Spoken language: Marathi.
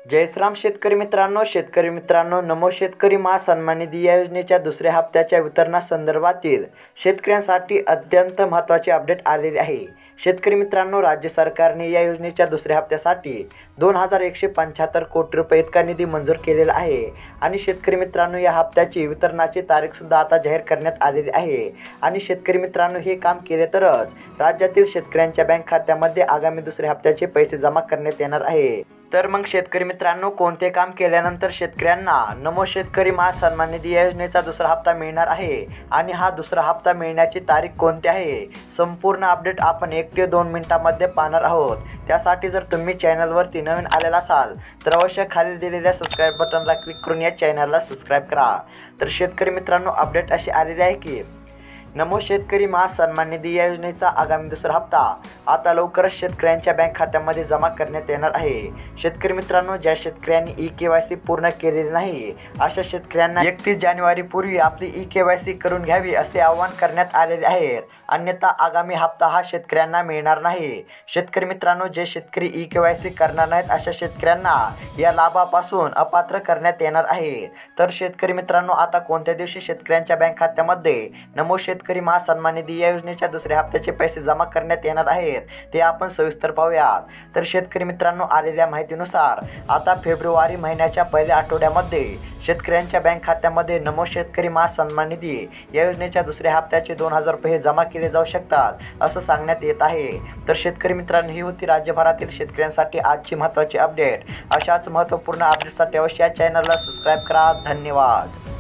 जय श्रीराम शेतकरी मित्रांनो नमो शेतकरी महासन्मान निधी या योजनेच्या दुसऱ्या हप्त्याच्या वितरणासंदर्भातील शेतकऱ्यांसाठी अत्यंत महत्त्वाचे अपडेट आलेले आहे। शेतकरी मित्रांनो, राज्य सरकारने या योजनेच्या दुसऱ्या हप्त्यासाठी 2175 कोटी रुपये इतका निधी मंजूर केलेला आहे आणि शेतकरी मित्रांनो या हप्त्याची वितरणाची तारीख सुद्धा आता जाहीर करण्यात आलेली आहे आणि शेतकरी मित्रांनो हे काम केले तरच राज्यातील शेतकऱ्यांच्या बँक खात्यामध्ये आगामी दुसऱ्या हप्त्याचे पैसे जमा करण्यात येणार आहे। तर मग शेतकरी मित्रांनो, कोणते काम केल्यानंतर शेतकऱ्यांना नमो शेतकरी महासन्मान निधी या योजनेचा दुसरा हप्ता मिळणार आहे आणि हा दुसरा हप्ता मिळण्याची तारीख कोणती आहे, संपूर्ण अपडेट आपण 1 ते 2 मिनिटांमध्ये पाहणार आहोत। त्यासाठी जर तुम्ही चॅनलवरती नवीन आलेला असाल तर अवश्य खाली दिलेल्या सबस्क्राईब बटनला क्लिक करून या चॅनलला सबस्क्राईब करा। तर शेतकरी मित्रांनो, अपडेट अशी आलेली आहे की नमो शेतकरी महासन्मान निधी या योजनेचा आगामी दुसरा हप्ता आता लवकरच शेतकऱ्यांच्या बँक खात्यामध्ये जमा करण्यात येणार आहे। शेतकरी मित्रांनो, ज्या शेतकऱ्यांनी ई-केवायसी पूर्ण केलेली नाही अशा शेतकऱ्यांना 31 जानेवारीपूर्वी आपली ई-केवायसी करून घ्यावी असे आवाहन करण्यात आलेले आहे, अन्यथा आगामी हप्ता हा शेतकऱ्यांना मिळणार नाही। शेतकरी मित्रांनो, जे शेतकरी ई-केवायसी करणार नाहीत अशा शेतकऱ्यांना या लाभापासून अपात्र करण्यात येणार आहे। तर शेतकरी मित्रांनो, आता कोणत्या दिवशी शेतकऱ्यांच्या बँक खात्यामध्ये नमो शेतकरी महासन्मान निधी या योजनेच्या दुसऱ्या हप्त्याचे पैसे जमा करण्यात येणार आहेत ते आपण सविस्तर पाहूयात। तर शेतकरी मित्रांनो, आलेल्या माहितीनुसार आता फेब्रुवारी महिन्याच्या पहिल्या आठवड्यामध्ये शेतकऱ्यांच्या बँक खात्यामध्ये नमो शेतकरी महासन्मान निधी या योजनेच्या दुसऱ्या हप्त्याचे 2000 रुपये जमा केले जाऊ शकतात असं सांगण्यात येत आहे। तर शेतकरी मित्रांनो, ही होती राज्यभरातील शेतकऱ्यांसाठी आजची महत्त्वाची अपडेट। अशाच महत्त्वपूर्ण अपडेटसाठी अवश्य या चॅनलला सबस्क्राईब करा। धन्यवाद।